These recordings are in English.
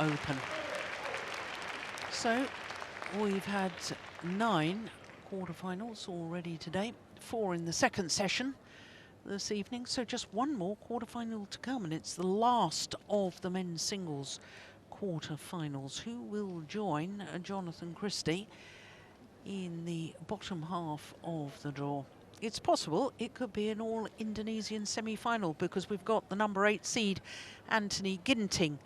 Open. So we've had 9 quarterfinals already today, 4 in the second session this evening, so just 1 more quarterfinal to come, and it's the last of the men's singles quarterfinals. Who will join Jonathan Christie in the bottom half of the draw? It's possible it could be an all-Indonesian semi-final, because we've got the number 8 seed Anthony Ginting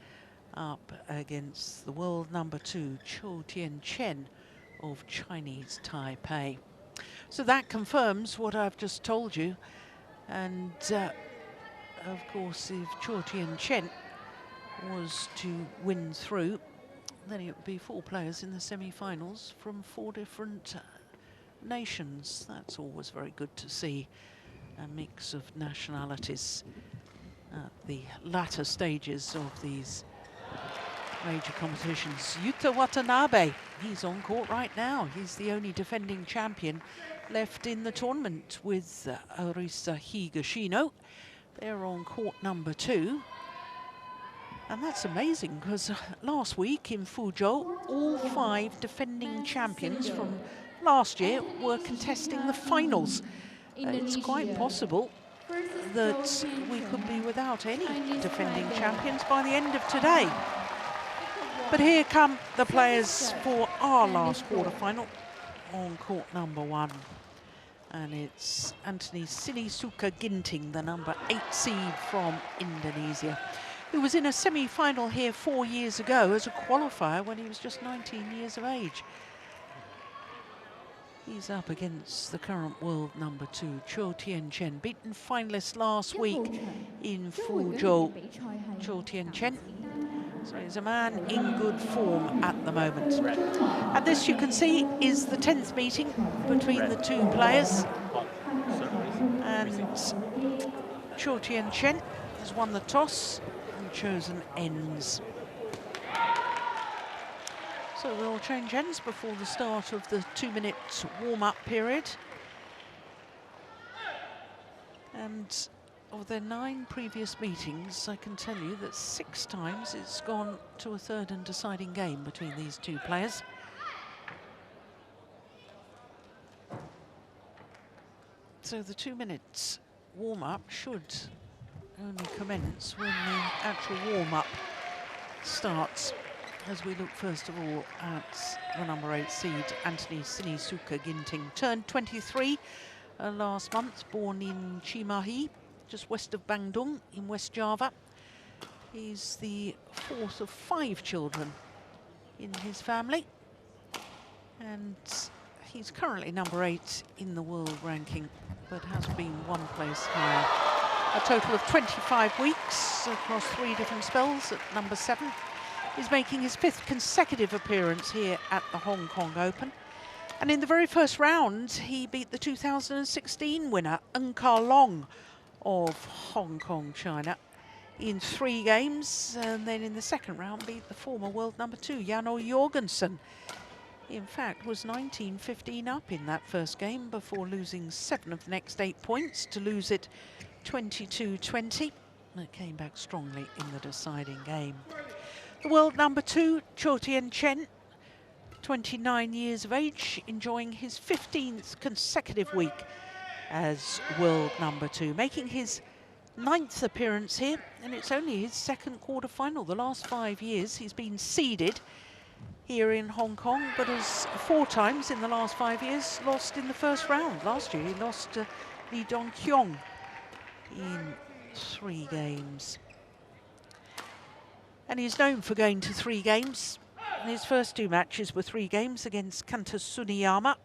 up against the world number 2 CHOU Tien Chen of Chinese Taipei. So that confirms what I've just told you. And of course, if CHOU Tien Chen was to win through, then it would be 4 players in the semi-finals from 4 different nations. That's always very good to see, a mix of nationalities at the latter stages of these major competitions. Yuta Watanabe, he's on court right now. He's the only defending champion left in the tournament with Arisa Higashino. They're on court number 2. And that's amazing, because last week in Fuzhou, all 5 defending champions from last year were contesting the finals. It's quite possible that we could be without any defending champions by the end of today. But here come the players for our last quarterfinal on court number 1. And it's Anthony Sinisuka Ginting, the number 8 seed from Indonesia, who was in a semi-final here 4 years ago as a qualifier when he was just 19 years of age. He's up against the current world number 2, CHOU Tien Chen, beaten finalist last week in Fuzhou. CHOU Tien Chen, so he's a man in good form at the moment. And this, you can see, is the 10th meeting between the 2 players. And CHOU Tien Chen has won the toss and chosen ends. So they'll change ends before the start of the 2-minute warm-up period. And of their 9 previous meetings, I can tell you that 6 times it's gone to a third and deciding game between these 2 players. So the 2 minutes warm-up should only commence when the actual warm-up starts, as we look first of all at the number 8 seed, Anthony Sinisuka Ginting. Turned 23 last month, born in Cimahi, just west of Bandung in West Java. He's the 4th of 5 children in his family, and he's currently number 8 in the world ranking, but has been 1 place higher. A total of 25 weeks across 3 different spells at number 7. He's making his 5th consecutive appearance here at the Hong Kong Open. And in the very first round, he beat the 2016 winner, Ka Long of Hong Kong, China, in 3 games. And then in the second round, beat the former world number 2, Jan-O Jorgensen. In fact, was 19-15 up in that first game before losing 7 of the next 8 points to lose it 22-20. And it came back strongly in the deciding game. The world number 2, CHOU Tien Chen, 29 years of age, enjoying his 15th consecutive week as world number 2, making his 9th appearance here, and it's only his 2nd quarterfinal. The last 5 years he's been seeded here in Hong Kong, but has 4 times in the last 5 years lost in the first round. Last year he lost to Lee Dong-kyung in 3 games. And he's known for going to 3 games. And his first 2 matches were 3 games against Kanta Tsuneyama.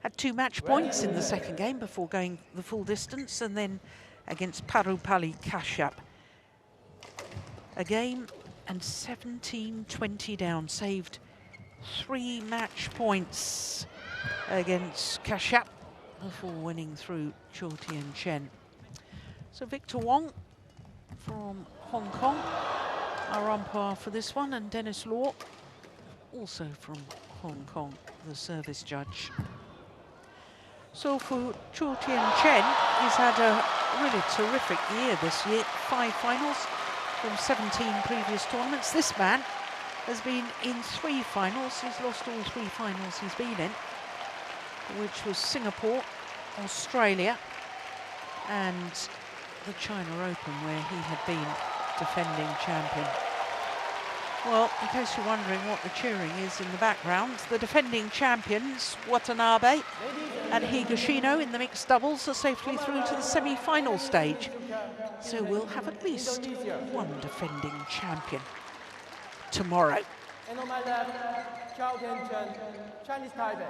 Had 2 match points in the second game before going the full distance, and then against Parupali Kashyap. A game and 17-20 down, saved 3 match points against Kashyap before winning through CHOU Tien Chen. So Victor Wong from Hong Kong, our umpire for this one, and Dennis Law, also from Hong Kong, the service judge. So for CHOU Tien Chen, he's had a really terrific year this year. 5 finals from 17 previous tournaments. This man has been in 3 finals. He's lost all 3 finals he's been in, which was Singapore, Australia, and the China Open, where he had been defending champion. Well, in case you're wondering what the cheering is in the background, the defending champions, Watanabe and Higashino in the mixed doubles, are safely through to the semi-final stage. So we'll have at least one defending champion tomorrow. And on my left, CHOU Tien Chen, Chinese Taipei.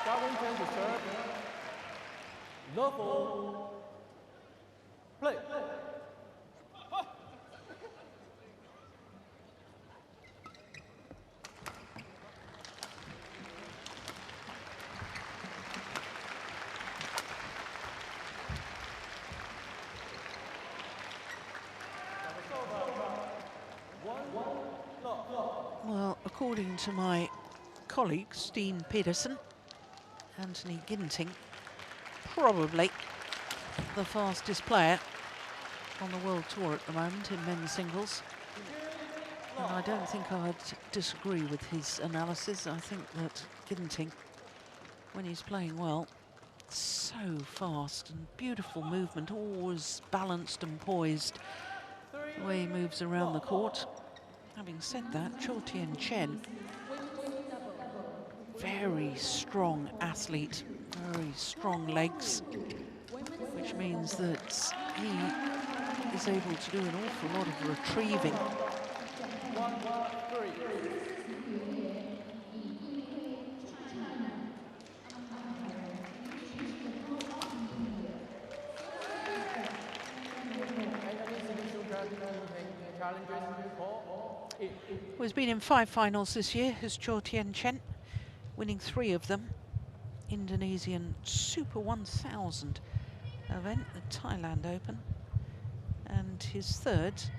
CHOU Tien Chen to serve. Level. Play. Well, according to my colleague, Steen Pedersen, Anthony Ginting, probably the fastest player on the World Tour at the moment in men's singles. And I don't think I'd disagree with his analysis. I think that Ginting, when he's playing well, so fast and beautiful movement, always balanced and poised, the way he moves around the court. Having said that, CHOU Tien Chen, very strong athlete, very strong legs, which means that he is able to do an awful lot of retrieving. Well, he's been in 5 finals this year, has CHOU Tien Chen, winning 3 of them. Indonesian Super 1000 event, the Thailand Open, and his 3rd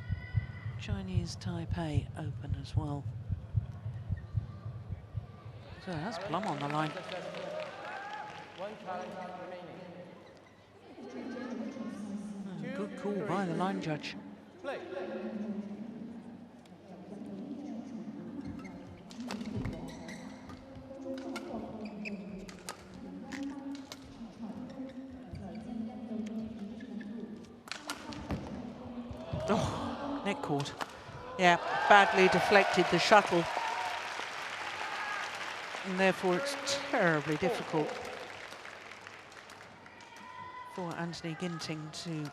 Chinese Taipei Open as well. So that's Plum on the line. Good call by the line judge. Oh, neck cord. Yeah, badly deflected the shuttle. And therefore it's terribly difficult for Anthony Ginting to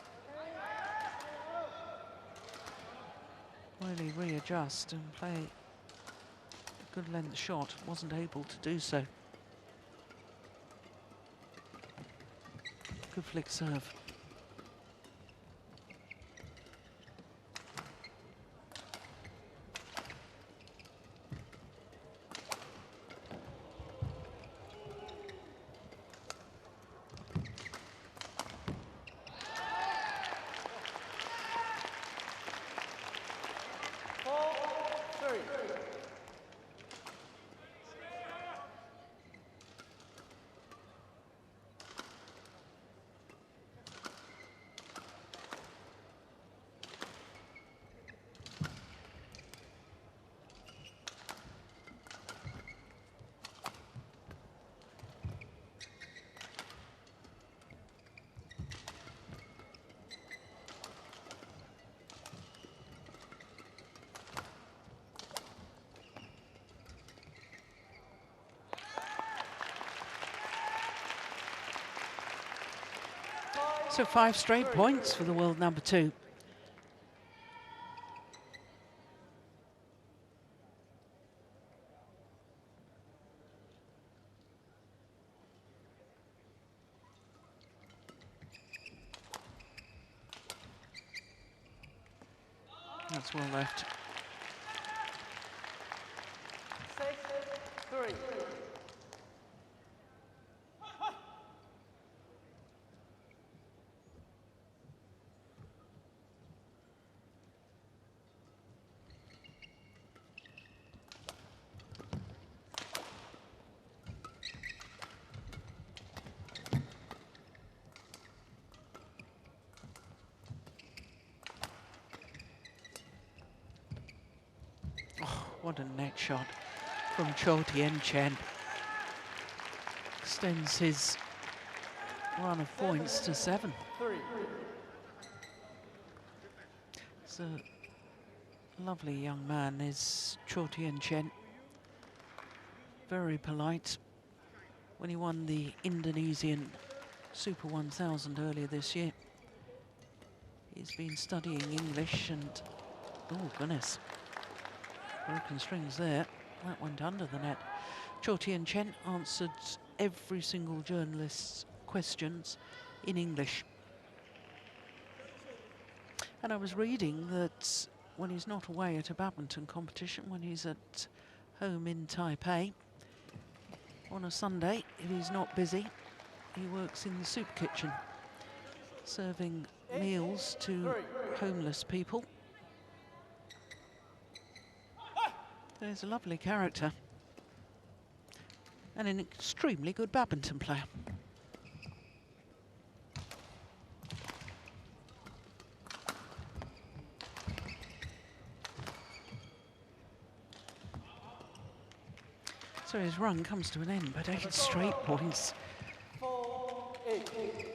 really readjust and play a good length shot. Wasn't able to do so. Good flick serve. So 5 straight points for the world number 2. That's well left. 6-3. What a net shot from CHOU Tien Chen. Extends his run of points to 7. It's a lovely young man, is CHOU Tien Chen. Very polite. When he won the Indonesian Super 1000 earlier this year, he's been studying English and, oh goodness, broken strings there. That went under the net. CHOU Tien Chen answered every single journalist's questions in English. And I was reading that when he's not away at a badminton competition, when he's at home in Taipei, on a Sunday, if he's not busy, he works in the soup kitchen, serving meals to homeless people. There's a lovely character and an extremely good badminton player. So his run comes to an end, but 8 straight points. 4-8.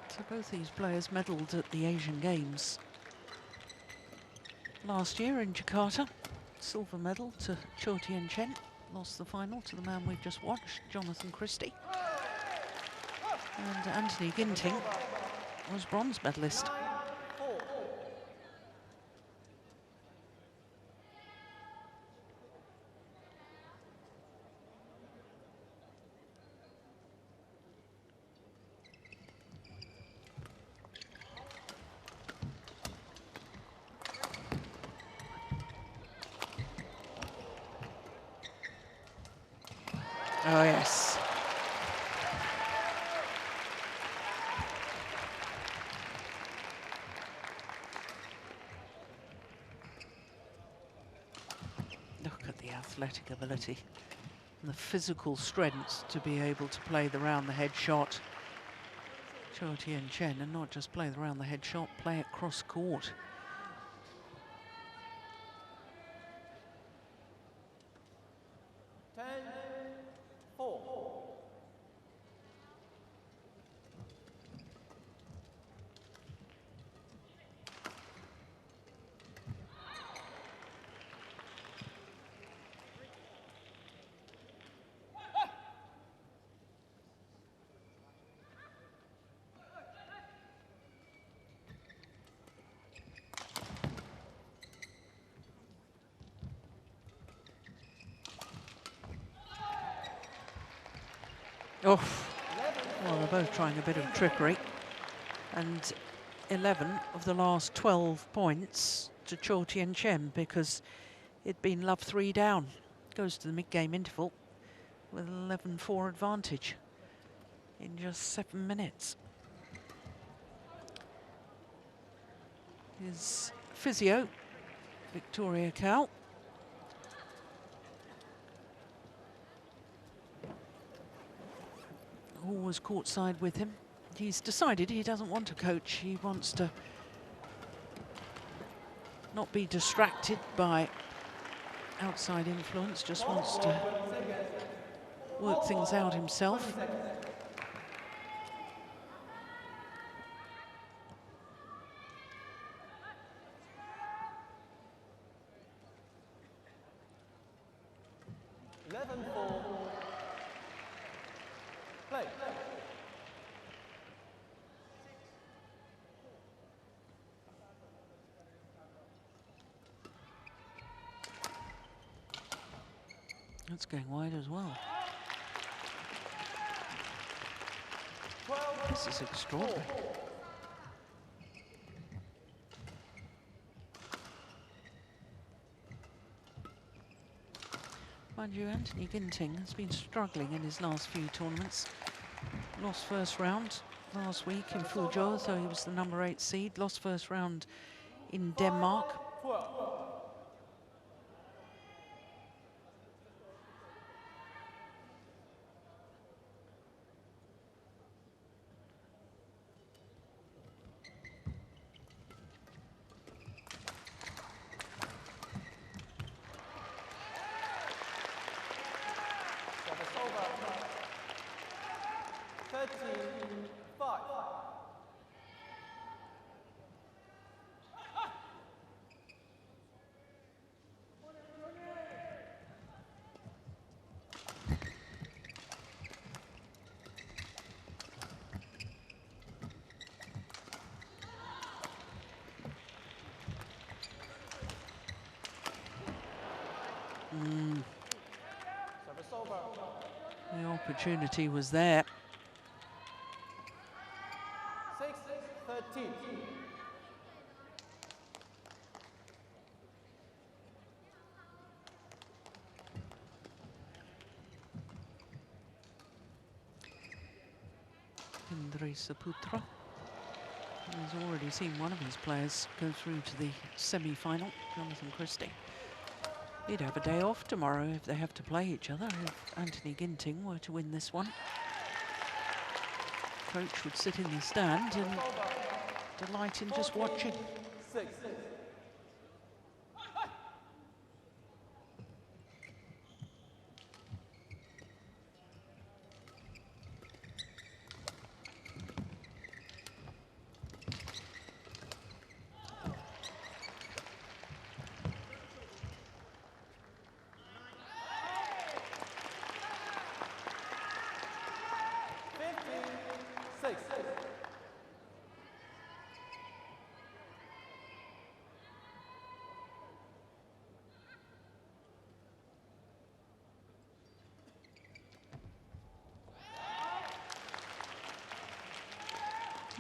So both these players medalled at the Asian Games last year in Jakarta. Silver medal to CHOU Tien Chen. Lost the final to the man we've just watched, Jonathan Christie. And Anthony Ginting was bronze medalist. 9-4. Oh yes. Look at the athletic ability and the physical strength to be able to play the round-the-head shot. CHOU Tien Chen, and not just play the round-the-head shot, play it cross-court. Oh, well, they're both trying a bit of trickery. And 11 of the last 12 points to CHOU Tien Chen, because it'd been love 3 down. Goes to the mid-game interval with an 11-4 advantage in just 7 minutes. His physio, Victoria Cow. Always courtside with him. He's decided he doesn't want to coach. He wants to not be distracted by outside influence, just wants to work things out himself. Play. That's going wide as well. This is extraordinary. Mind you, Anthony Ginting has been struggling in his last few tournaments. Lost first round last week in Fuzhou, so he was the number 8 seed. Lost first round in Denmark. Service over. The opportunity was there. 6-13. Saputra has already seen one of his players go through to the semi-final, Jonathan Christie. He'd have a day off tomorrow if they have to play each other, if Anthony Ginting were to win this one. Coach would sit in the stand and delight in just watching. 6.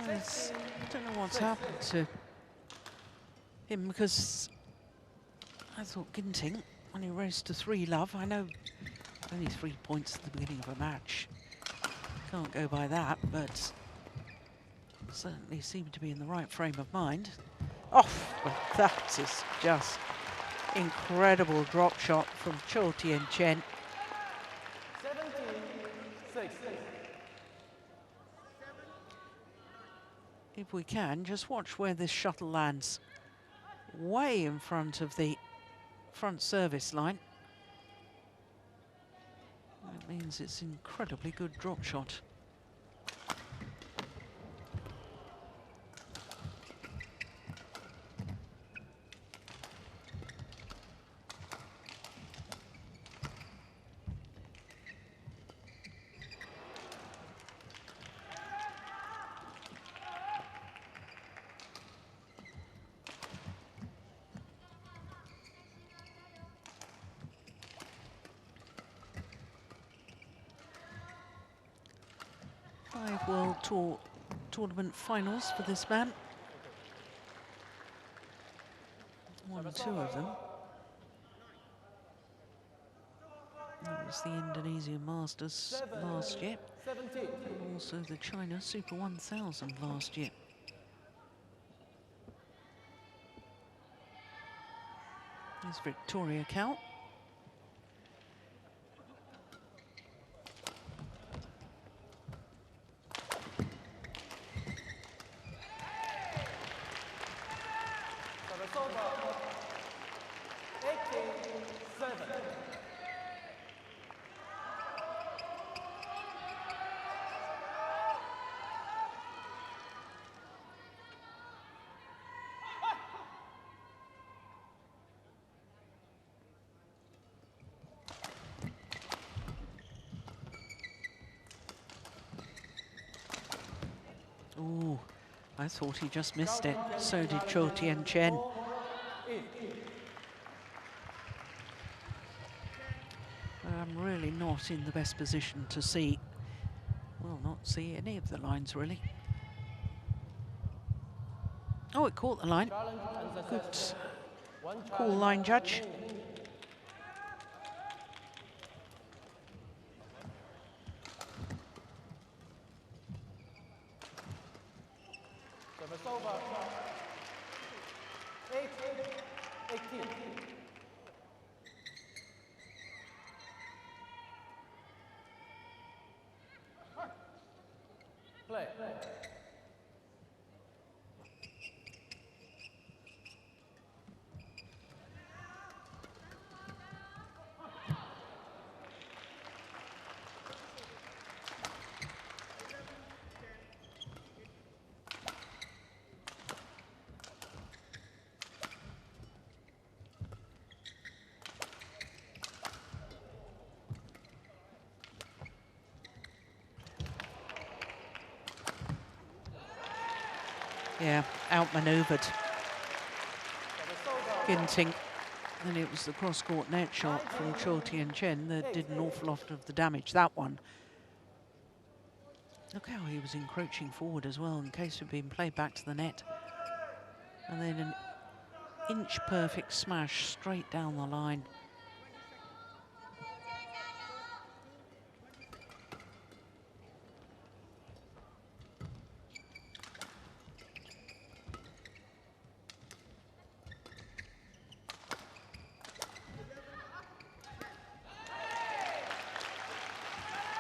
I don't know what's happened to him, because I thought Ginting, when he raced to 3-love, I know only 3 points at the beginning of a match. Can't go by that, but certainly seemed to be in the right frame of mind. Oh, well, that is just incredible drop shot from CHOU Tien Chen. 17-6. If we can, just watch where this shuttle lands. Way in front of the front service line. That means it's an incredibly good drop shot. World Tour tournament finals for this man. Won 2 of them. That was the Indonesian Masters last year, and also the China Super 1000 last year. Here's Victoria Cal. Ooh, I thought he just missed it. So did CHOU Tien Chen. I'm really not in the best position to see, well, not see any of the lines really. Oh, it caught the line. Good cool line judge. Service over. 18. Play. Yeah, outmaneuvered Ginting. And it was the cross-court net shot from CHOU Tien Chen that did an awful lot of the damage, that one. Look how he was encroaching forward as well in case of being played back to the net. And then an inch-perfect smash straight down the line.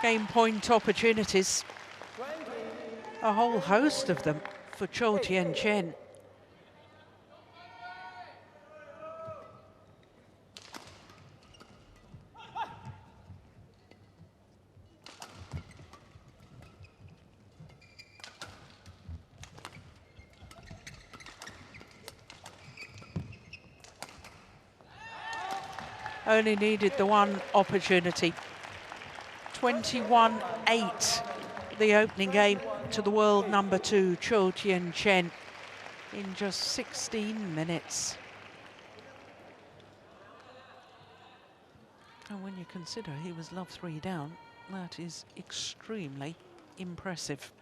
Game point opportunities, a whole host of them for CHOU Tien Chen. Only needed the one opportunity. 21-8, the opening game to the world number 2, CHOU Tien Chen, in just 16 minutes. And when you consider he was love 3 down, that is extremely impressive.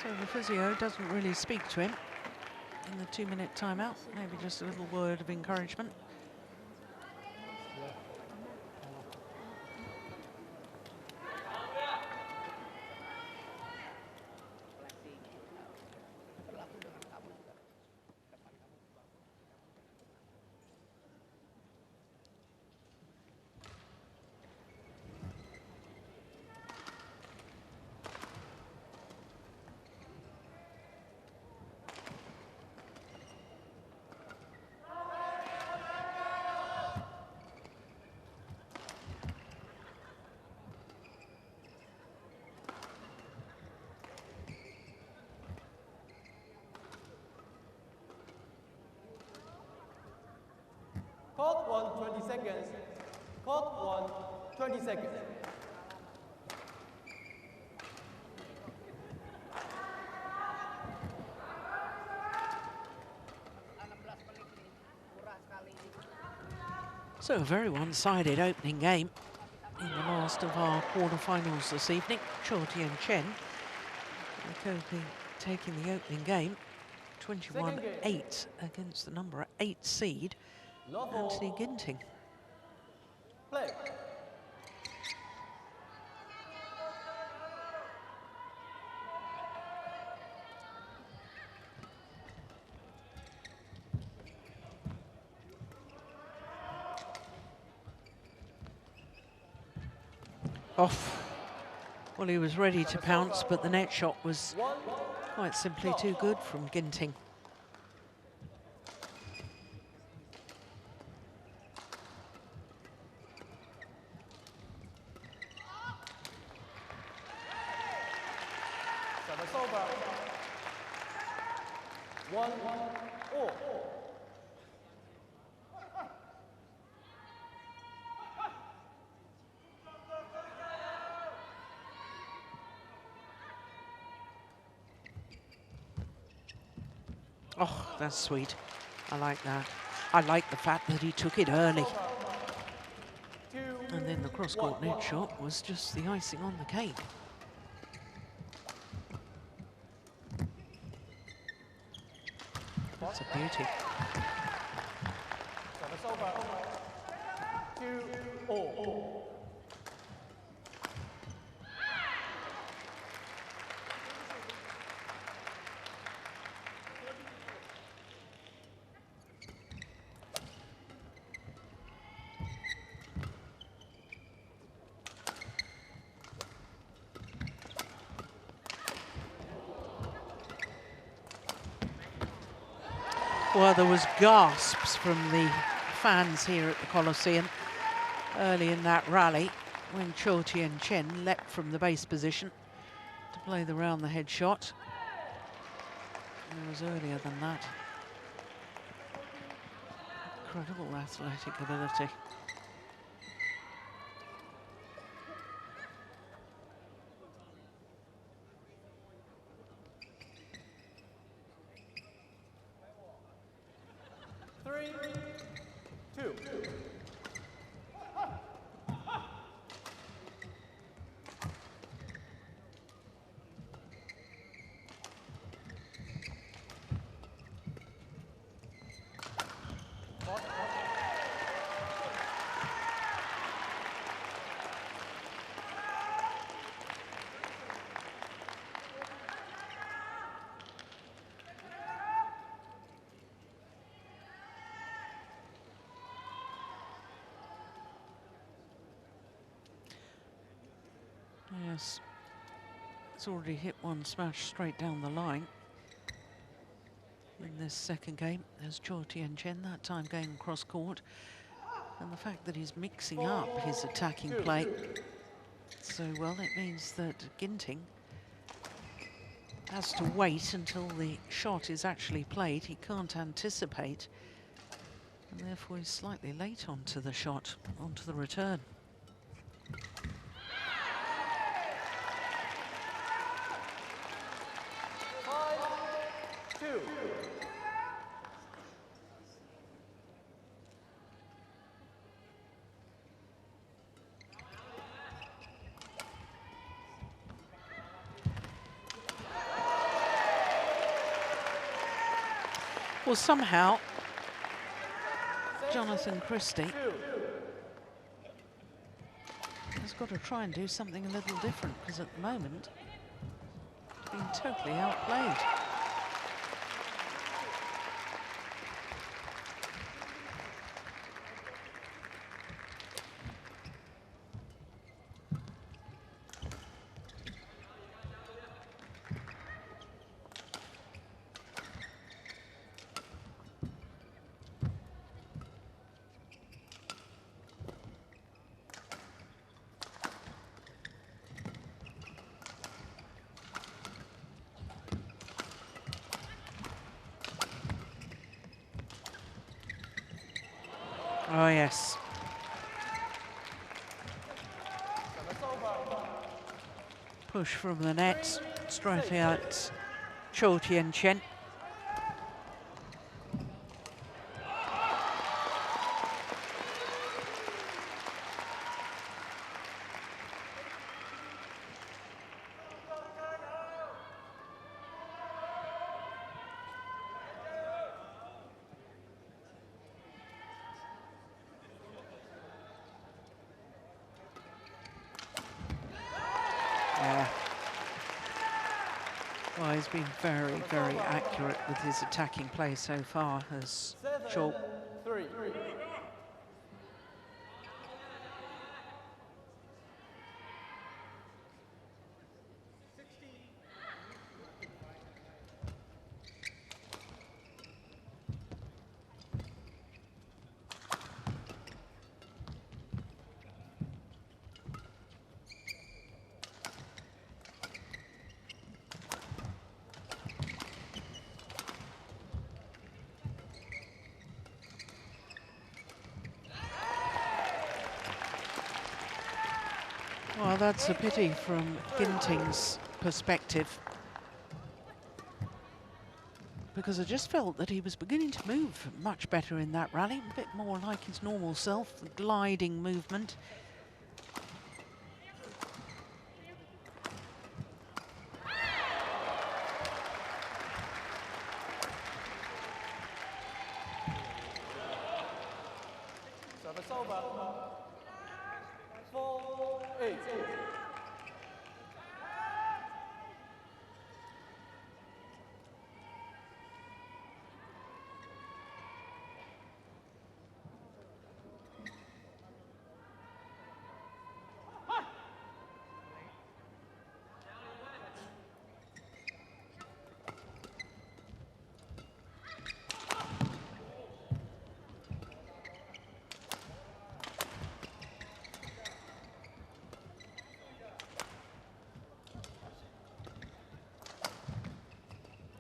So the physio doesn't really speak to him in the 2-minute timeout. Maybe just a little word of encouragement. Court 1, 20 seconds. Court 1, 20 seconds. So a very one-sided opening game in the last of our quarterfinals this evening. CHOU Tien Chen taking the opening game, 21-8 against the number 8 seed, Anthony Ginting. Play. Off. Well, he was ready to pounce, but the net shot was quite simply too good from Ginting. Service over. 1-all. Oh, that's sweet. I like that. I like the fact that he took it early. And then the cross-court net shot was just the icing on the cake. That's a beauty. Service over. 2-all. Well, there was gasps from the fans here at the Coliseum early in that rally when CHOU Tien Chen leapt from the base position to play the round the head shot. It was earlier than that. Incredible athletic ability. Yes, it's already hit one smash straight down the line in this second game. There's CHOU Tien Chen, that time going across court. And the fact that he's mixing up his attacking play so well, it means that Ginting has to wait until the shot is actually played. He can't anticipate, and therefore he's slightly late onto the shot, onto the return. Well, somehow, Jonathan Christie has got to try and do something a little different, because at the moment, he's been totally outplayed. Oh, yes. Push from the net, straight out CHOU Tien Chen. Yeah. Well, he's been very, very accurate with his attacking play so far, has CHOU. Well, that's a pity from Ginting's perspective, because I just felt that he was beginning to move much better in that rally, a bit more like his normal self, the gliding movement. Service over. 4-8.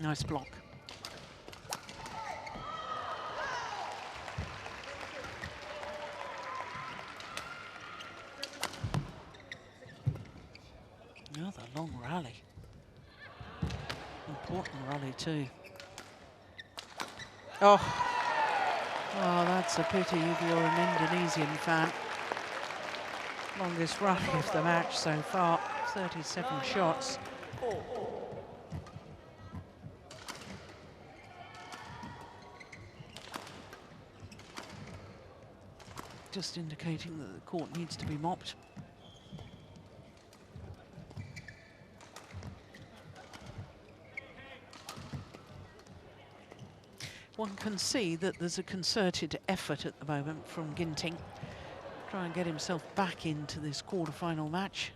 Nice block. Another long rally. Important rally too. Oh, well, that's a pity if you're an Indonesian fan. Longest rally of the match so far, 37 shots. Just indicating that the court needs to be mopped. One can see that there's a concerted effort at the moment from Ginting. Try and get himself back into this quarter-final match.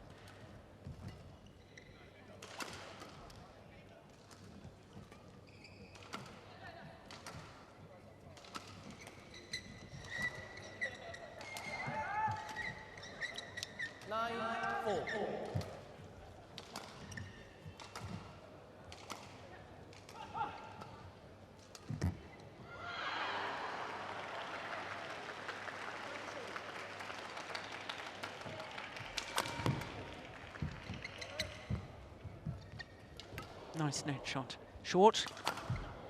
Nice net shot. Short.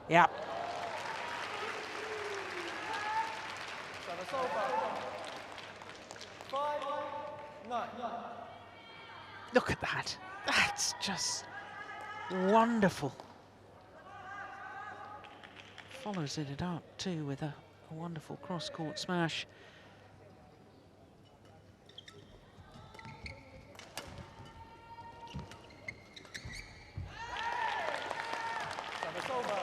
Yeah. Service over. 5-9. Look at that. That's just wonderful. Follows it up too with a wonderful cross-court smash. Service over.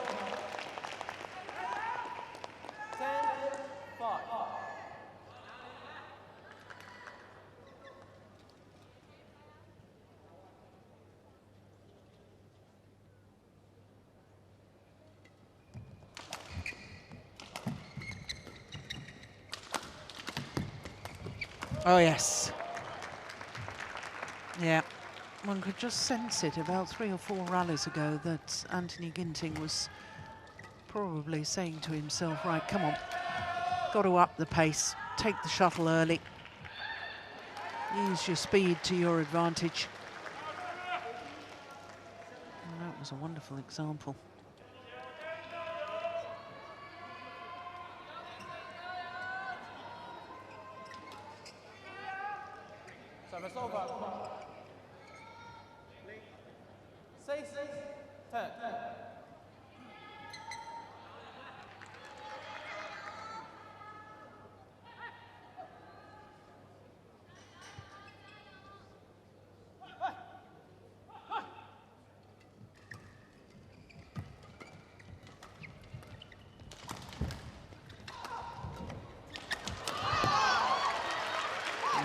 10-5. Oh, yes. Yeah, one could just sense it about 3 or 4 rallies ago that Anthony Ginting was probably saying to himself, right, come on, got to up the pace, take the shuttle early, use your speed to your advantage. And that was a wonderful example. Service over. 6-10.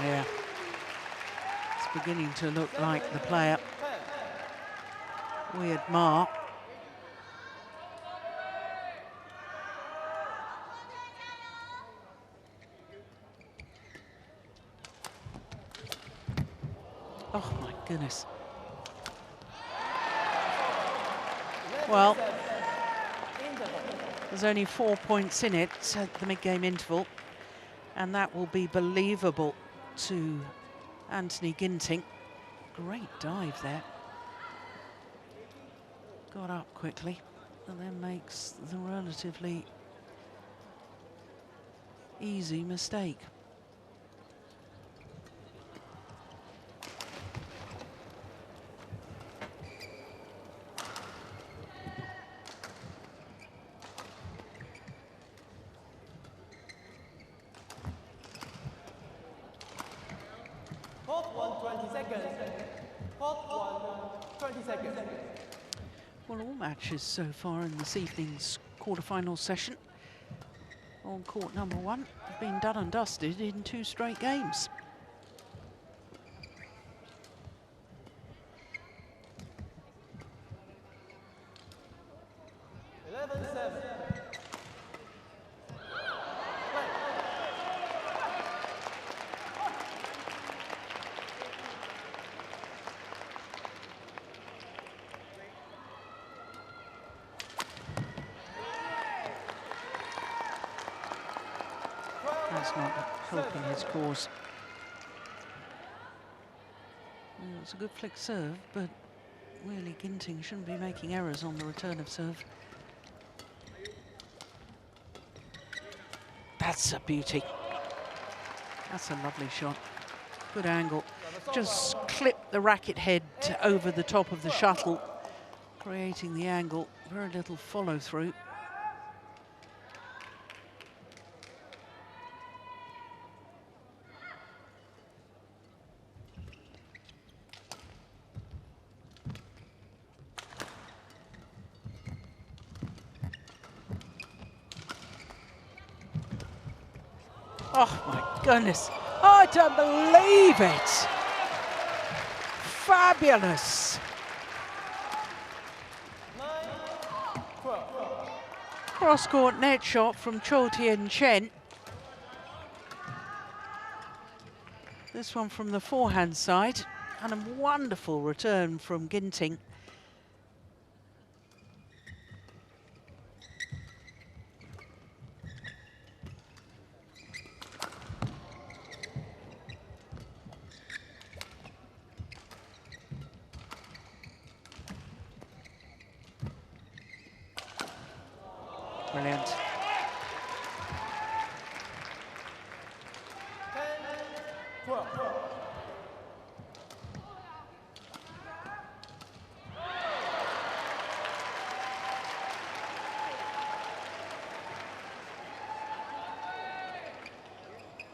Yeah. It's beginning to look like the player we admire. Oh my goodness. Well, there's only 4 points in it at the mid-game interval, and that will be believable to Anthony Ginting. Great dive there. Got up quickly and then makes the relatively easy mistake. Court 1, 20 seconds. Court 1, 20 seconds. Well, all matches so far in this evening's quarter-final session on court number 1 have been done and dusted in 2 straight games. It's not helping his cause. Well, it's a good flick serve, but really Ginting shouldn't be making errors on the return of serve. That's a beauty. That's a lovely shot. Good angle. Just clip the racket head over the top of the shuttle, creating the angle. Very little follow through. Oh my goodness, I don't believe it. Fabulous. Cross-court net shot from CHOU Tien Chen. This one from the forehand side, and a wonderful return from Ginting. Brilliant. 10, 12.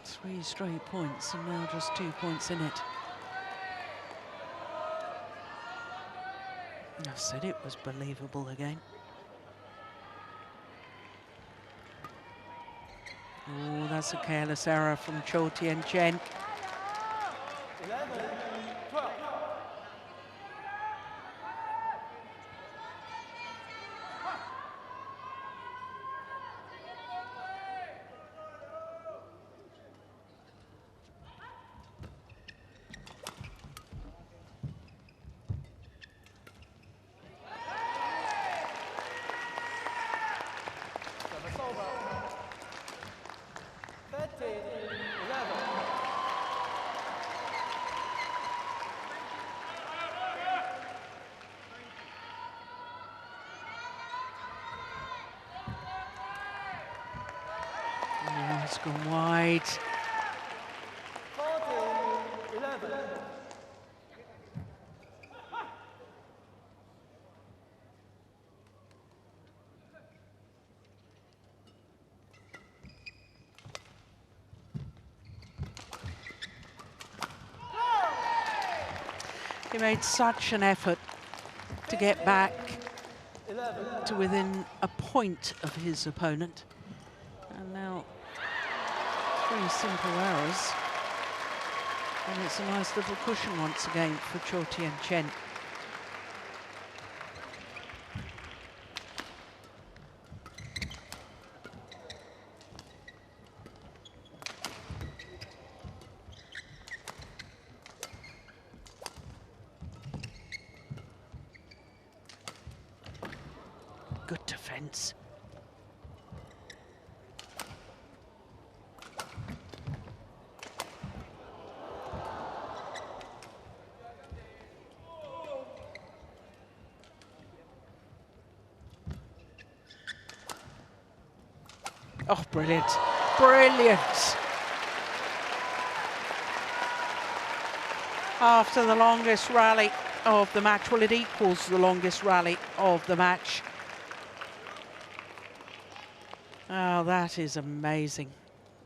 Three straight points, and now just 2 points in it. I said it was believable again. Oh, that's a careless error from CHOU Tien Chen. 11, 12. Service over. 13, 11. Oh, it's gone wide. 14, 11. He made such an effort to get back 11. to within a point of his opponent. And now, 3 simple errors. And it's a nice little cushion once again for CHOU Tien Chen. Good defense. Oh, brilliant. Brilliant. After the longest rally of the match, well, it equals the longest rally of the match. Oh, that is amazing.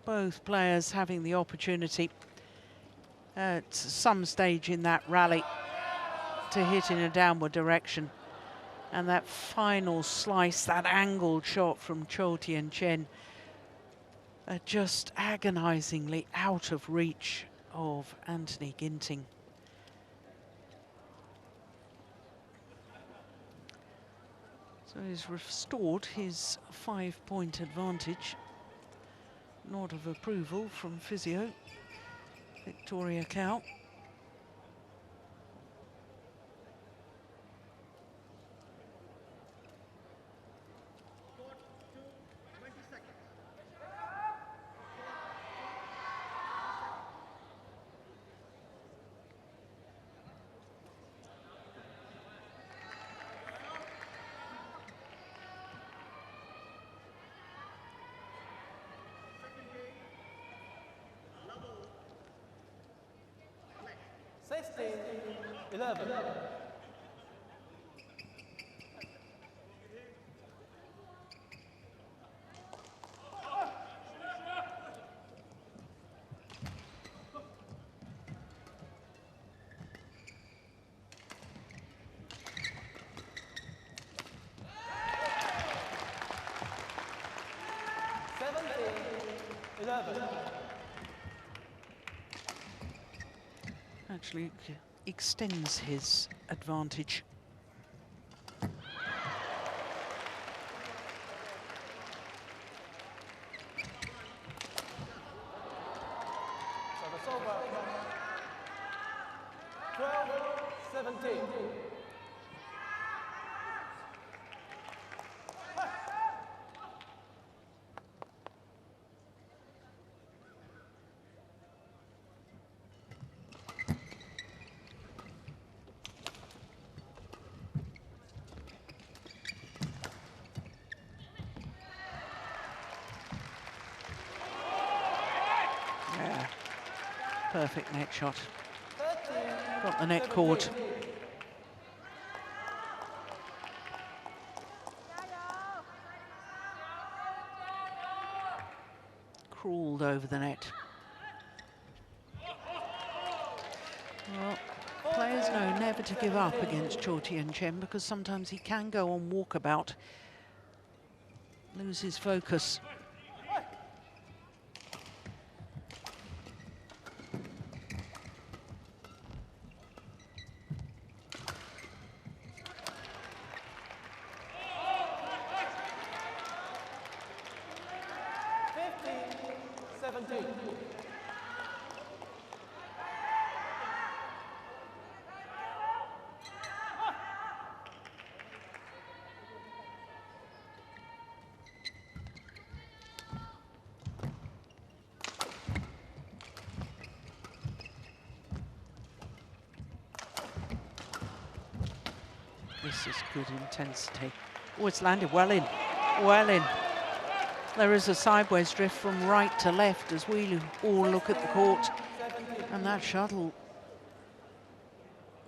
Both players having the opportunity at some stage in that rally to hit in a downward direction. And that final slice, that angled shot from CHOU Tien Chen, just agonizingly out of reach of Anthony Ginting. So he's restored his 5-point advantage. Nod of approval from physio Victoria Cow. 16-11. 17-11. Actually extends his advantage. Service over. 12-17. Yeah. Perfect net shot. Got the net cord. Crawled over the net. Well, players know never to give up against CHOU Tien Chen because sometimes he can go on walkabout, lose his focus. This is good intensity. Oh, it's landed well in, well in. There is a sideways drift from right to left as we all look at the court. And that shuttle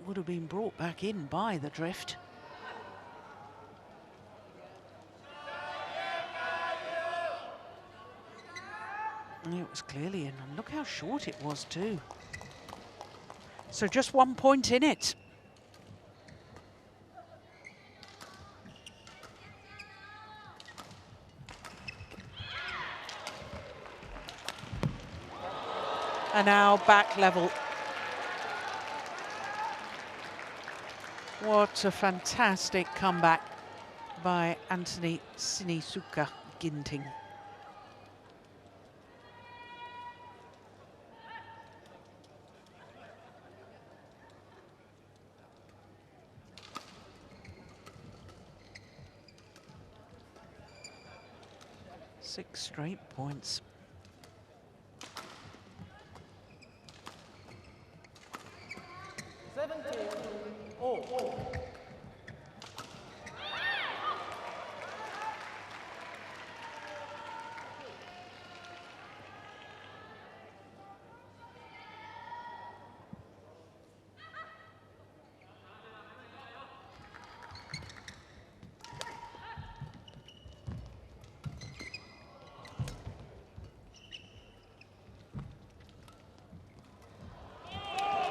would have been brought back in by the drift. And it was clearly in, and look how short it was too. So just 1 point in it. And now back level. What a fantastic comeback by Anthony Sinisuka GINTING. Six straight points.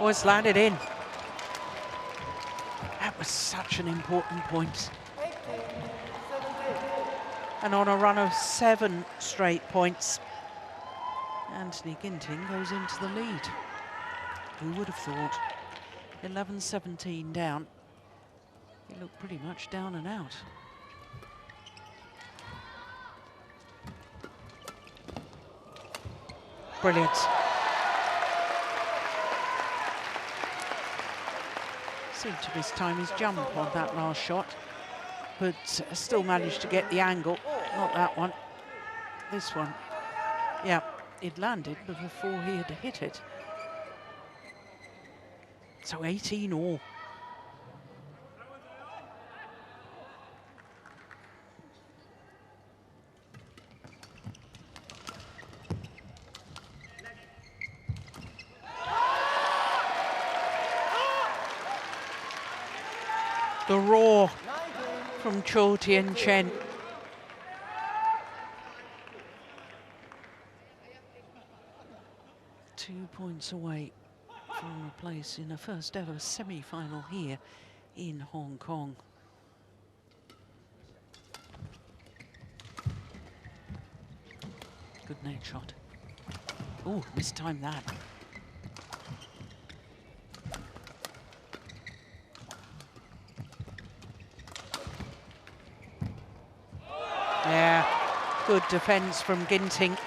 Oh, it's landed in. That was such an important point. And on a run of 7 straight points, Anthony GINTING goes into the lead. Who would have thought? 11-17 down. He looked pretty much down and out. Brilliant. Seemed to mistime his jump on that last shot, but still managed to get the angle. Not that one. This one. Yeah, it landed before he had hit it. So 18 all. The roar from CHOU Tien Chen. Two points away from a place in a first ever semi-final here in Hong Kong. Good net shot. Oh, mistimed that. Yeah, good defence from Ginting.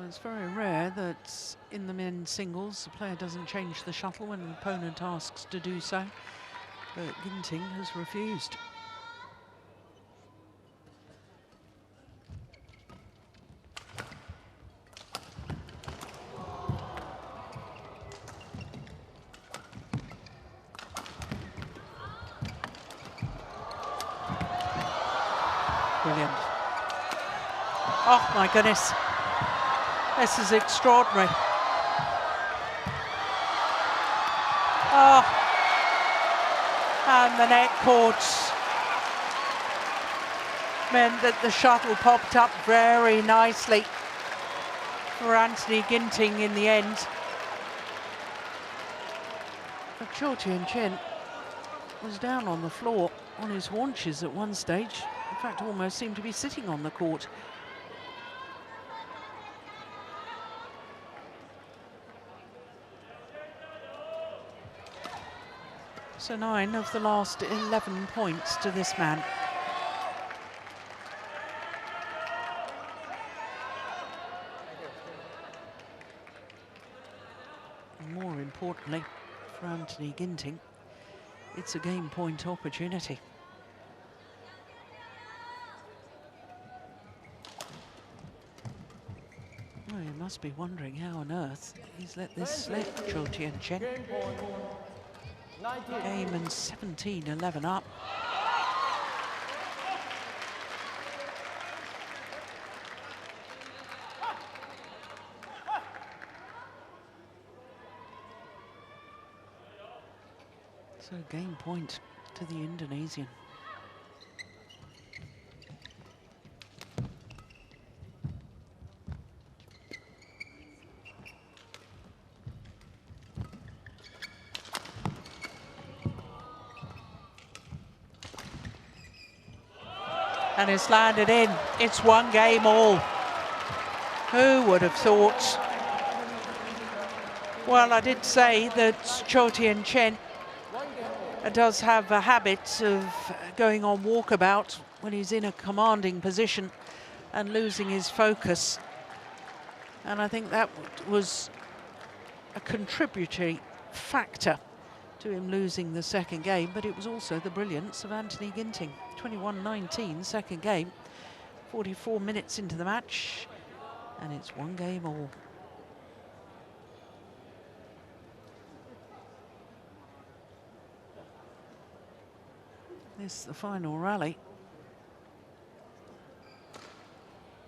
It's very rare that in the men's singles the player doesn't change the shuttle when an opponent asks to do so, but Ginting has refused. Brilliant. Oh my goodness. This is extraordinary. Oh, and the net cords meant that the shuttle popped up very nicely for Anthony Ginting in the end. But CHOU Tien Chen was down on the floor on his haunches at one stage. In fact, almost seemed to be sitting on the court. So 9 of the last 11 points to this man. And more importantly, for Anthony Ginting, it's a game point opportunity. Well, you must be wondering how on earth he's let this slip, CHOU Tien Chen. Game and 17-11 up. So game point to the Indonesian. And it's landed in. It's one game all. Who would have thought? Well, I did say that CHOU Tien Chen does have a habit of going on walkabout when he's in a commanding position and losing his focus. And I think that was a contributory factor to him losing the second game, but it was also the brilliance of Anthony Ginting. 21-19, second game, 44 minutes into the match, and it's one game all. This is the final rally.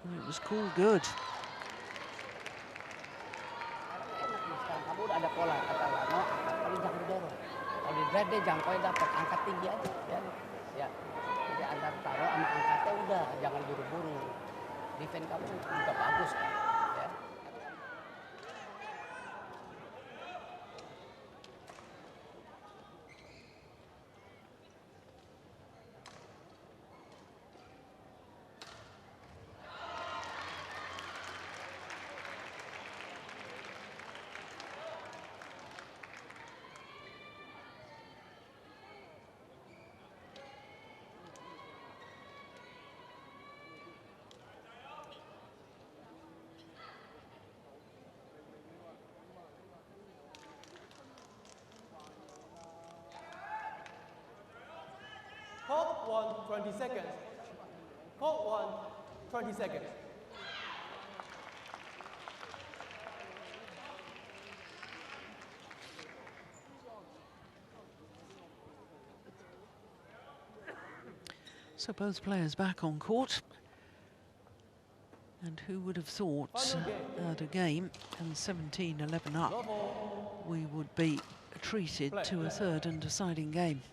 And it was cool good. Kamu udah ada pola kata Lano, paling jangan didorong. Kalau di drive dia jangkauin dapat angkat tinggi aja, ya. Jadi antar taruh sama angkatnya udah, jangan buru-buru. Defense kamu juga bagus kan, ya. Court 1, 20 seconds. Court 1, 20 seconds. So both players back on court. And who would have thought at a game and 17-11 up, we would be treated to a third and deciding game.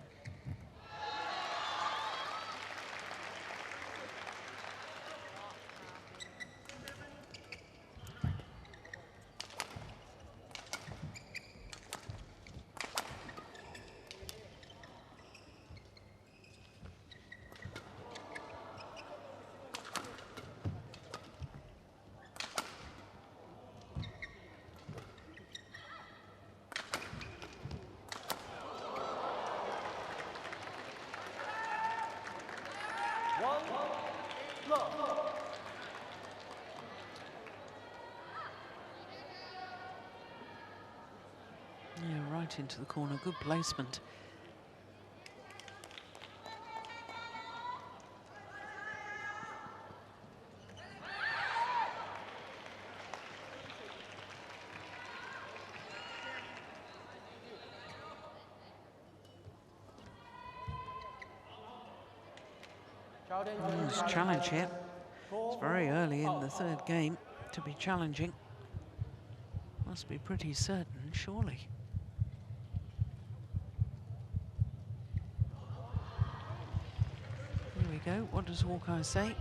Yeah, right into the corner, good placement. Nice challenge here. It's very early in the third game to be challenging. Must be pretty certain, surely. Here we go. What does Hawkeye say?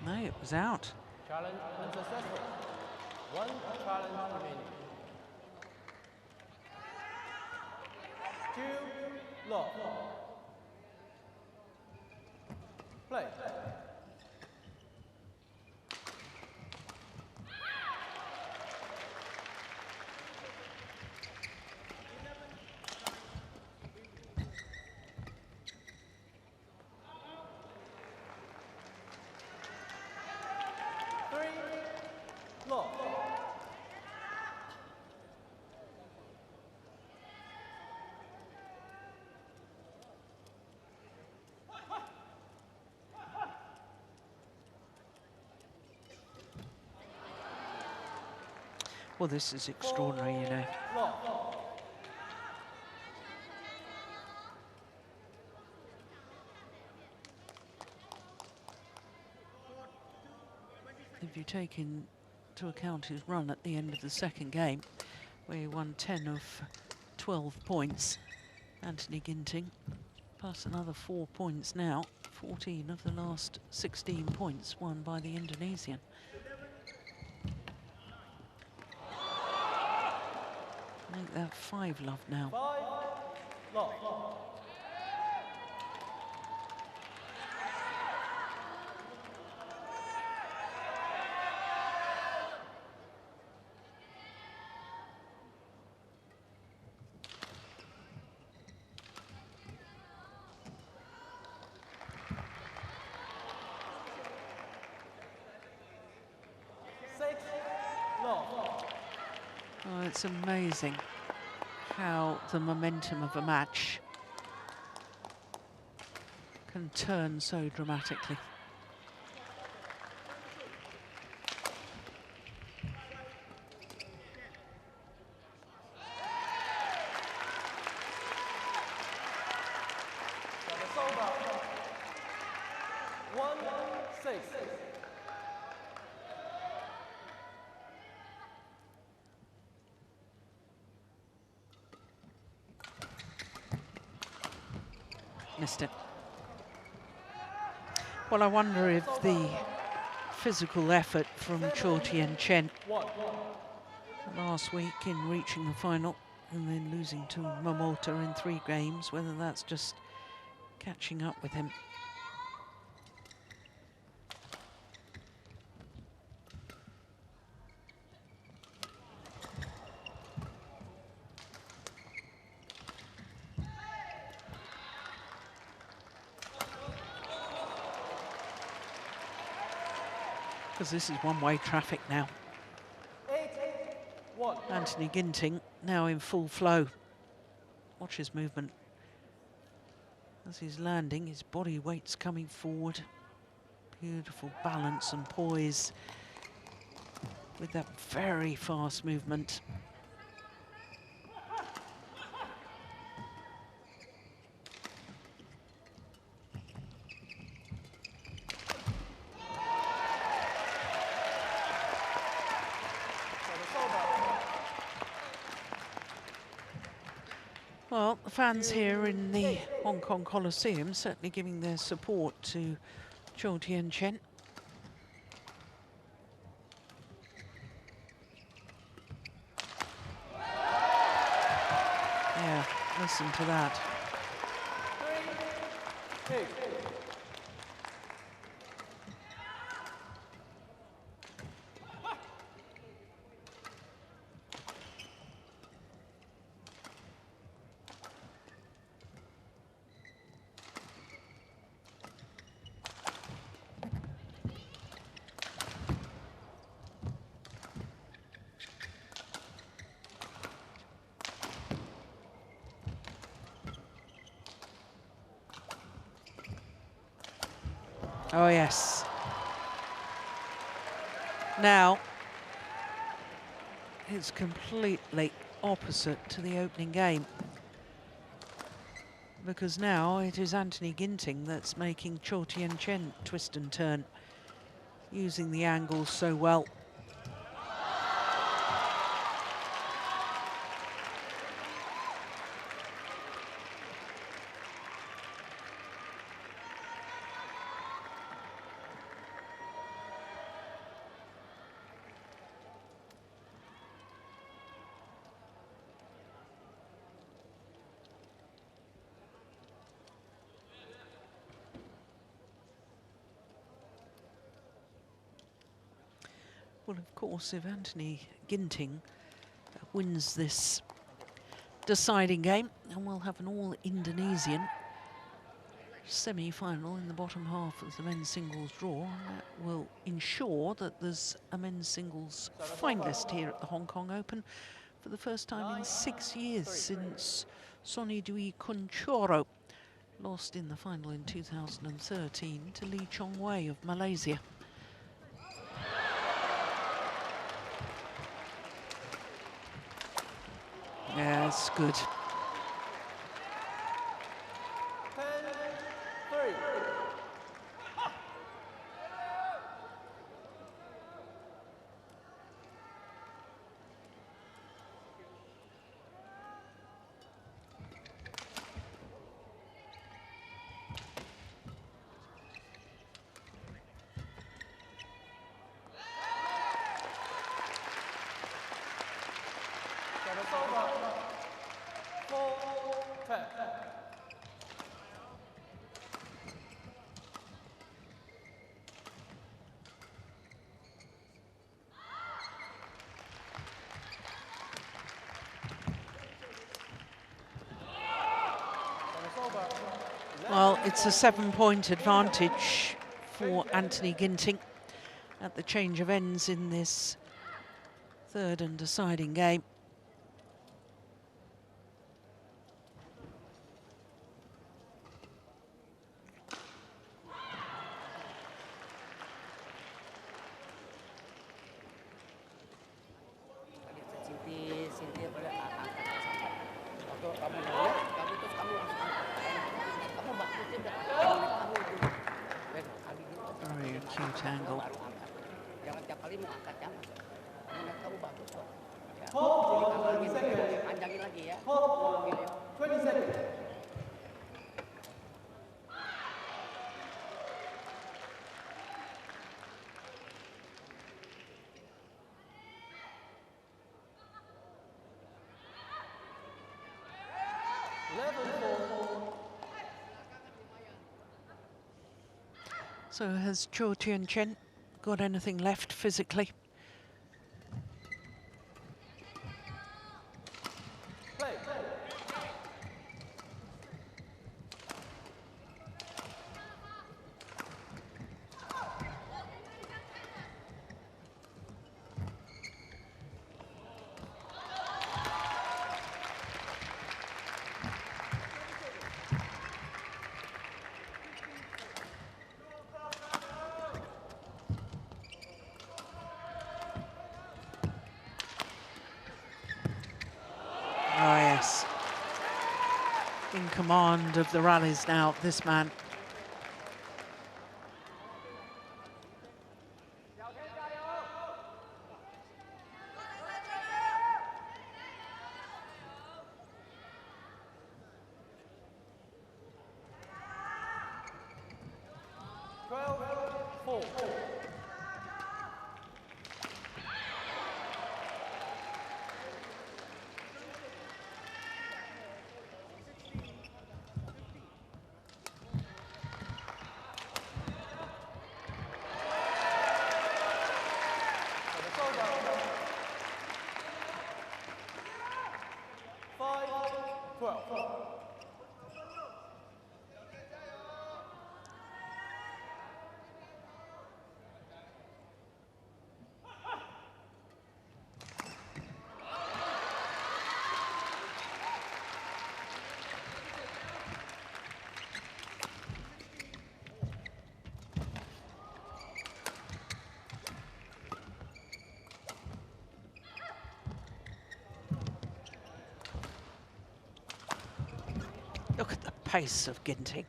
No, it was out. Challenge unsuccessful. One challenge remaining. 2 low. Play. Low. Well, this is extraordinary, you know. Low. If you take into account his run at the end of the second game, where he won 10 of 12 points, Anthony Ginting, plus another 4 points now, 14 of the last 16 points won by the Indonesian. Make that 5-love now. 5 low. Oh, it's amazing how the momentum of a match can turn so dramatically. It's over. 1-6. Missed it. Well, I wonder if the physical effort from CHOU Tien Chen last week in reaching the final and then losing to Momota in 3 games, whether that's just catching up with him. Because this is one-way traffic now. 8-1. Anthony Ginting now in full flow. Watch his movement. As he's landing, his body weight's coming forward. Beautiful balance and poise with that very fast movement. Well, the fans here in the Hong Kong Coliseum certainly giving their support to CHOU Tien Chen. Yeah, listen to that. 3-8. Oh, yes. Now, it's completely opposite to the opening game, because now it is Anthony Ginting that's making CHOU Tien Chen twist and turn, using the angles so well. Well, of course, if Anthony Ginting wins this deciding game, and we'll have an all-Indonesian semi-final in the bottom half of the men's singles draw, and that will ensure that there's a men's singles finalist here at the Hong Kong Open for the first time in 6 years, since Sonny Dwi Kunchoro lost in the final in 2013 to Lee Chong Wei of Malaysia. Yeah, that's good. 10-3. Service over. 4-10. Service over. Well, it's a 7-point advantage for Anthony Ginting at the change of ends in this third and deciding game. Sinti boleh angkat sampai. Waktu kamu nolak, kamu terus kamu langsung angkat. Kamu bakutin dah. Kamu itu. Kali gitu. Very acute angle. Baru angkat. Jangan tiap kali mau angkat ya. Kamu lihat kamu bagus kok. Ya. Jadi kamu lagi panjangin lagi ya. 20 seconds. So has CHOU Tien Chen got anything left physically? Play. Oh, yes. In command of the rallies now, this man. Look at the pace of Ginting.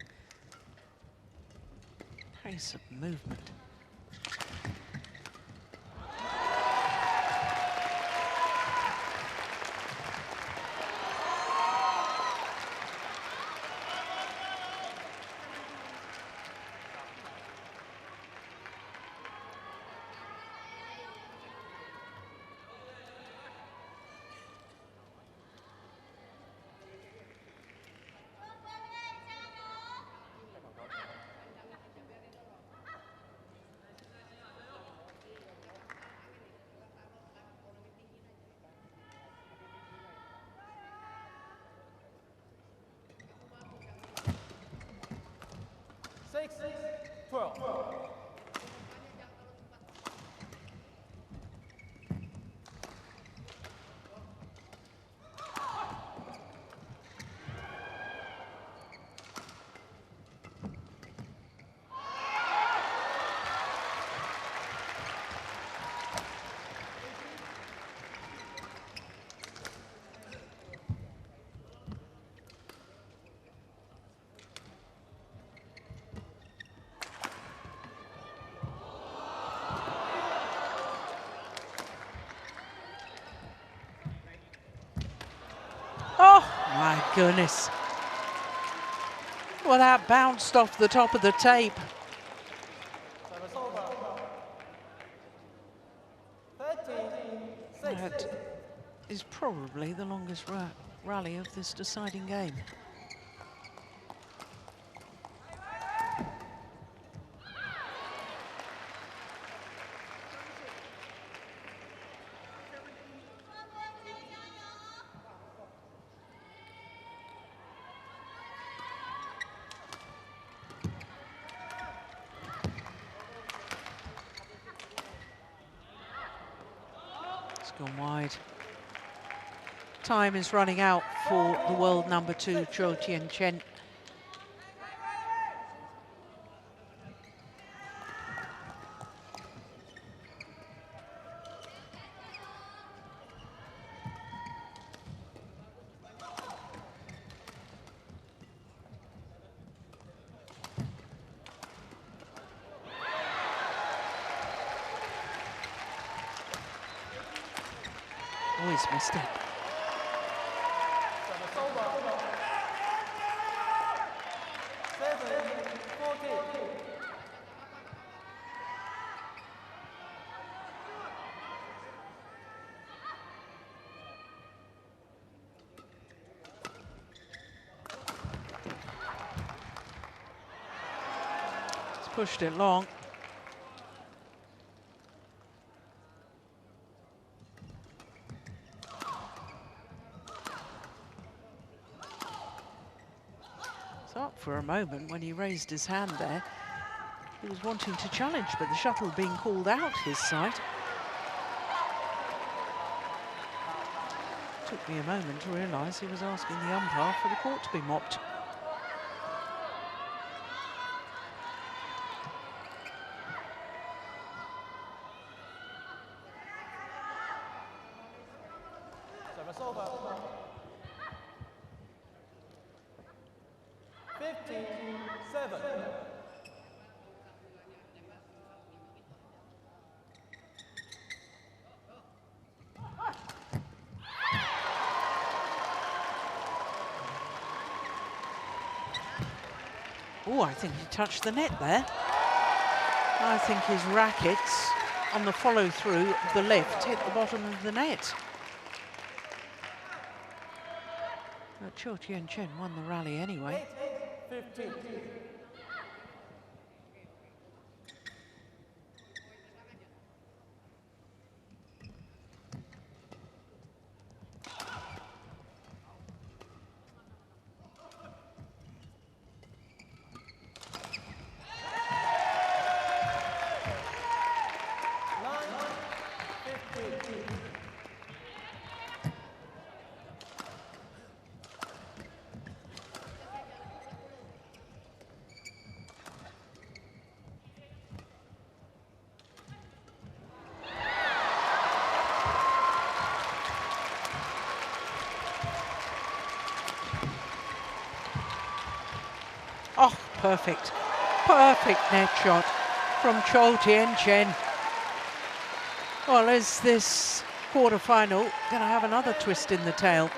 Pace of movement. Six, 12. Oh, my goodness. Well, that bounced off the top of the tape. Service over. 13, 6. That is probably the longest rally of this deciding game. Gone wide. Time is running out for the world number 2, CHOU Tien Chen. Oh, he's missed it. Service over. 7, 14. He's pushed it long. Up for a moment when he raised his hand there. He was wanting to challenge, but the shuttle being called out his side. Took me a moment to realise he was asking the umpire for the court to be mopped. Service over. 15, 7. Oh, I think he touched the net there. I think his rackets on the follow-through of the left hit the bottom of the net. But CHOU Tien Chen won the rally anyway. 15. Oh, perfect. Perfect net shot from CHOU Tien Chen. Well, is this quarter-final going to have another twist in the tail?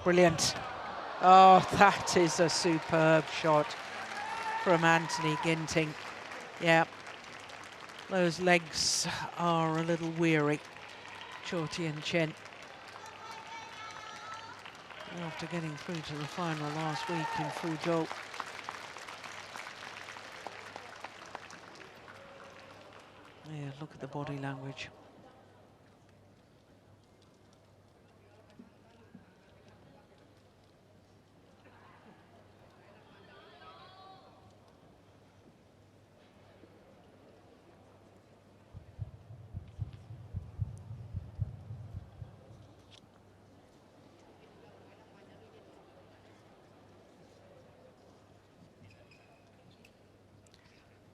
Brilliant. Oh, that is a superb shot from Anthony Ginting. Yeah, those legs are a little weary. CHOU Tien Chen, after getting through to the final last week in Fuzhou. Yeah, look at the body language.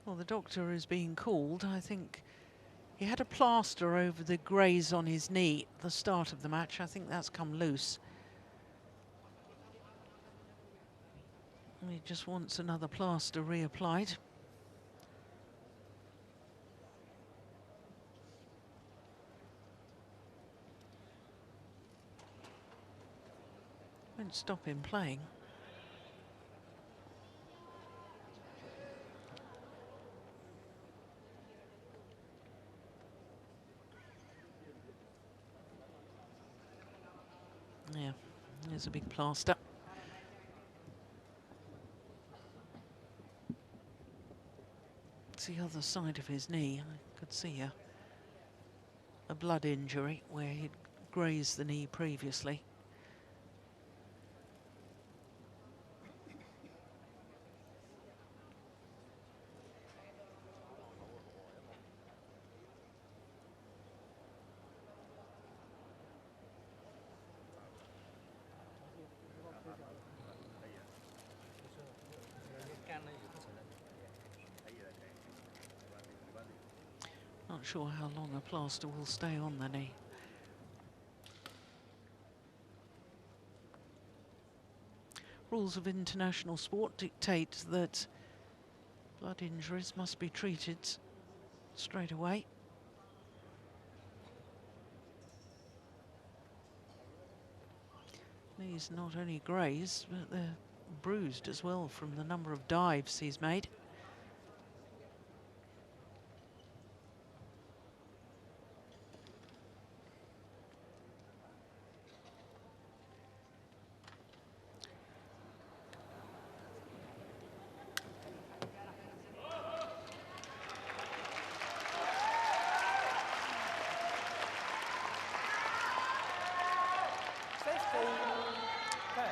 Well, the doctor is being called. I think he had a plaster over the graze on his knee at the start of the match. I think that's come loose. He just wants another plaster reapplied. Won't stop him playing. Yeah, there's a big plaster. It's the other side of his knee. I could see a blood injury where he'd grazed the knee previously. Not sure how long a plaster will stay on the knee. Rules of international sport dictate that blood injuries must be treated straight away. Knees not only grazed, but they're bruised as well from the number of dives he's made.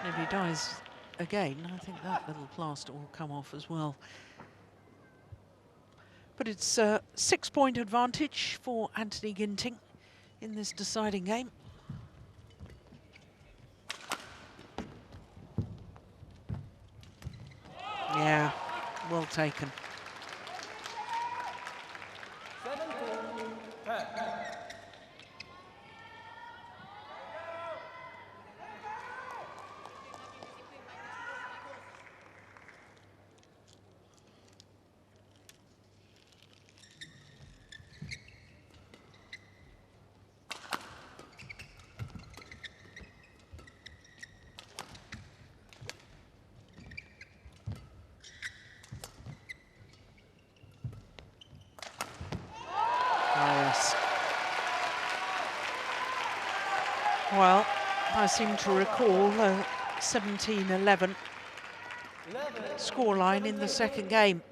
If he dies again, I think that little plaster will come off as well. But it's a 6-point advantage for Anthony Ginting in this deciding game. Yeah, well taken. 17-10. Yes. Well, I seem to recall a 17-11 scoreline in the second game.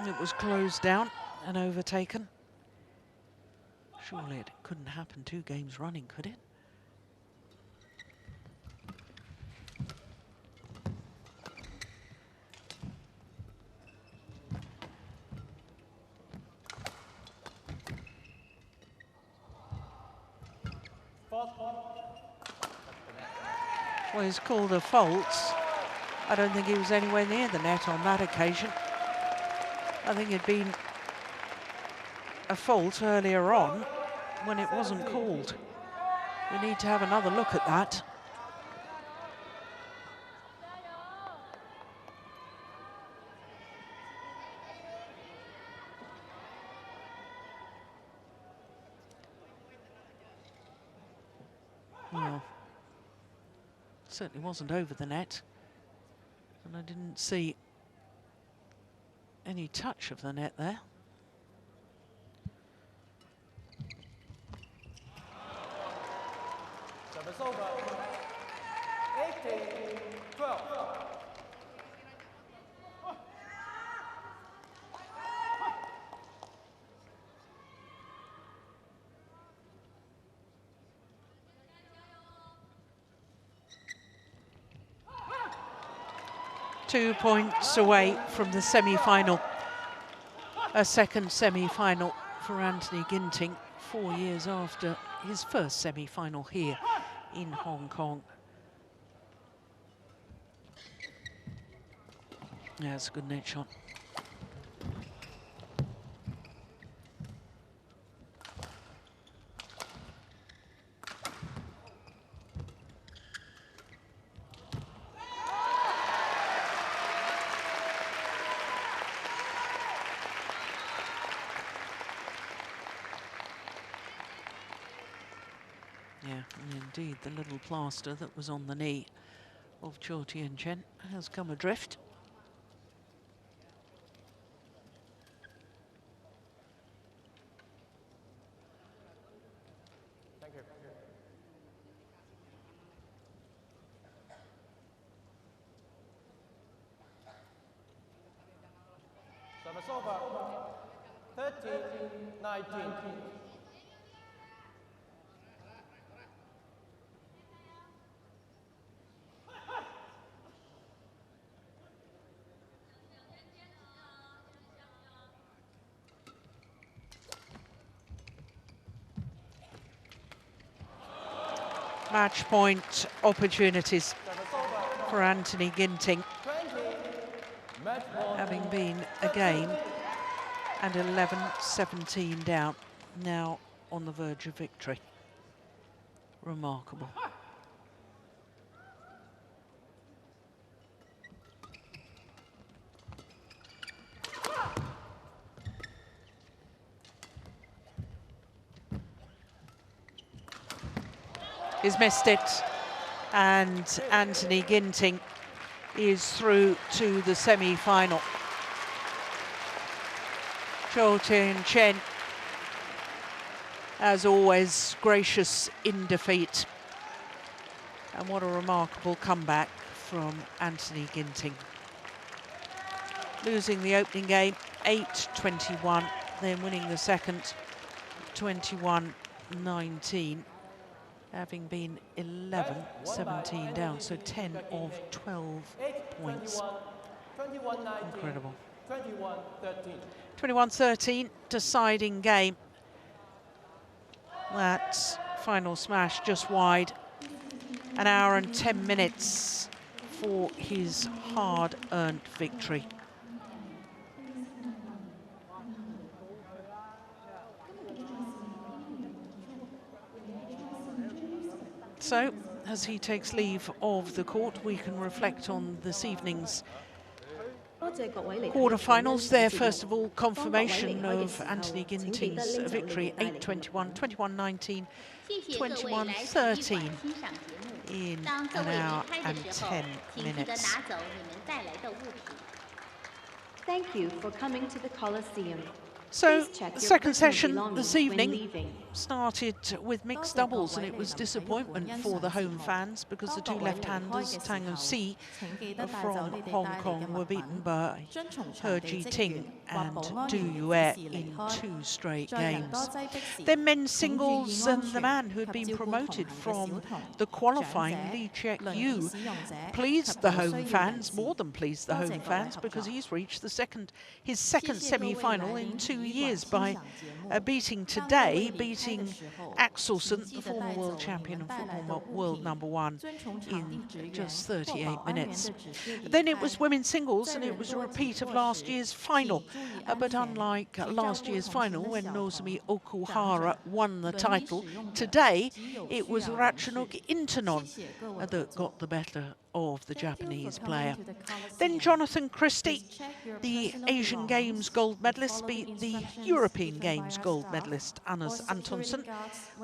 It was closed down and overtaken. Surely it couldn't happen 2 games running, could it? Well, he's called a fault. I don't think he was anywhere near the net on that occasion. I think it'd been a fault earlier on when it wasn't called. We need to have another look at that. Well, certainly wasn't over the net, and I didn't see any touch of the net there. Service over. 18-12. Two points away from the semi-final. A second semi-final for Anthony Ginting, 4 years after his first semi-final here in Hong Kong. Yeah, it's a good net shot. Yeah, and indeed, the little plaster that was on the knee of CHOU Tien Chen has come adrift. Thank you. Service over. 13-19. Match point opportunities for Anthony Ginting, 20. Match ball. having been a game and 11-17 down, now on the verge of victory. Remarkable. He's missed it, and Anthony Ginting is through to the semi-final. CHOU Tien Chen, as always, gracious in defeat. And what a remarkable comeback from Anthony Ginting. Losing the opening game 8-21, then winning the second 21-19. Having been 11-17 down, so 10 of 12 points. 21-19. Incredible. 21-13. 21-13, deciding game. That final smash just wide. An hour and 10 minutes for his hard-earned victory. So, as he takes leave of the court, we can reflect on this evening's quarterfinals. There, first of all, confirmation of Anthony Ginting's victory, 8-21, 21-19, 21-13 in an hour and 10 minutes. Thank you for coming to the Coliseum. So, the second session this evening started with mixed doubles, and it was disappointment for the home fans because the two left-handers, Tang and Si from Hong Kong, were beaten by CHOU Tien and Du Yue in 2 straight games. Then men's singles, and the man who had been promoted from the qualifying, Lee Check-Yu, pleased the home fans, more than pleased the home fans, because he's reached his second semi-final in 2 years by beating Axelsen, the former world champion and former world #1, in just 38 minutes. Then it was women's singles, and it was a repeat of last year's final. But unlike last year's final, when Nozomi Okuhara won the title, today it was Ratchanok Intanon that got the better of the Japanese player. Then Jonathan Christie, the Asian Games gold medalist, beat the European Games gold medalist Anders Antonsen,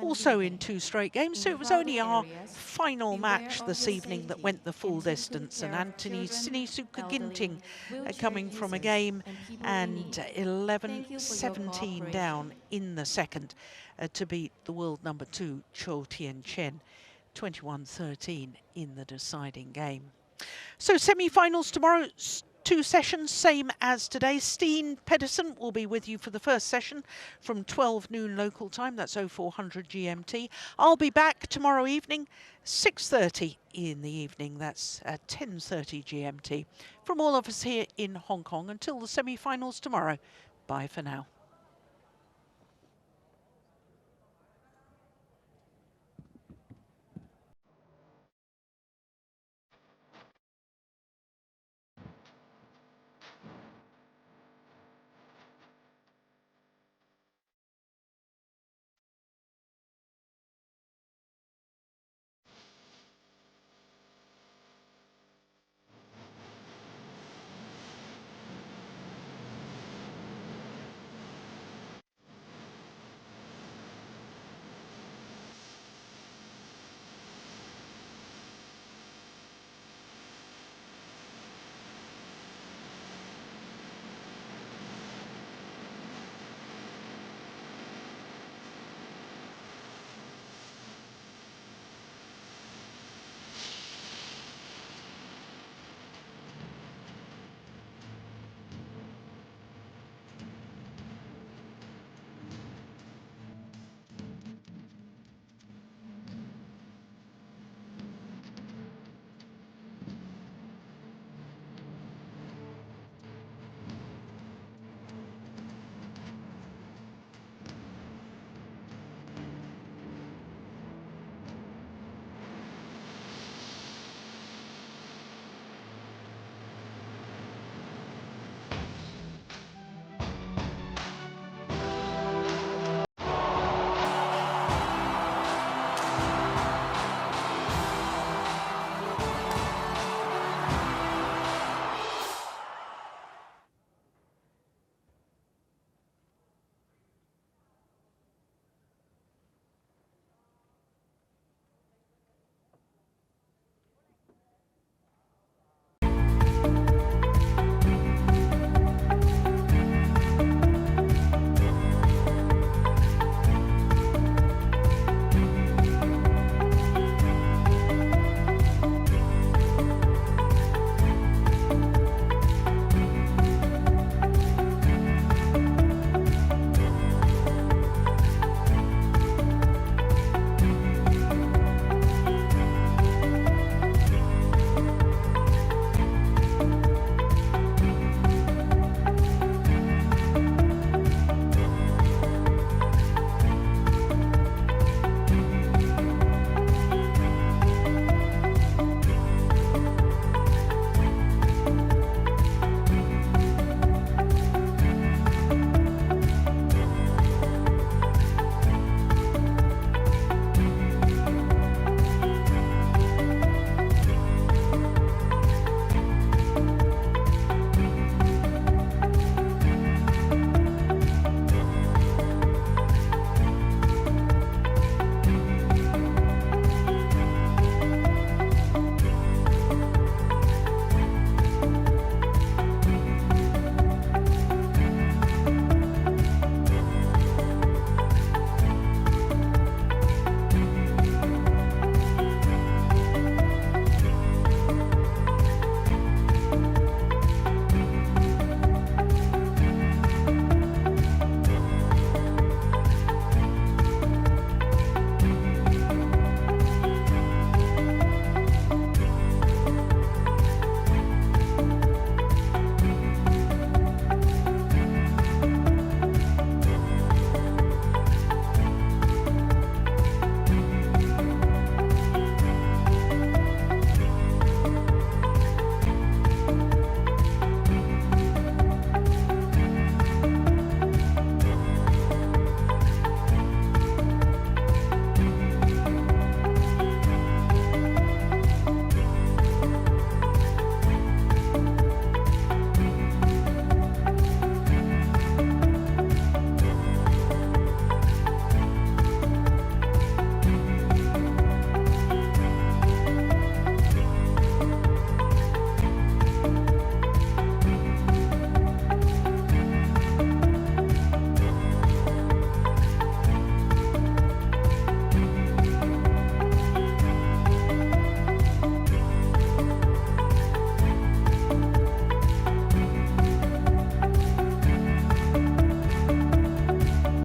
also in 2 straight games. So it was only our final match this evening that went the full distance, and Anthony Sinisuka GINTING coming from a game and 11-17 down in the second to beat the world #2 CHOU Tien Chen, 21-13 in the deciding game. So semi-finals tomorrow, 2 sessions, same as today. Steen Pedersen will be with you for the first session from 12 noon local time, that's 0400 GMT. I'll be back tomorrow evening, 6:30 in the evening, that's at 10:30 GMT. From all of us here in Hong Kong, until the semi-finals tomorrow, bye for now.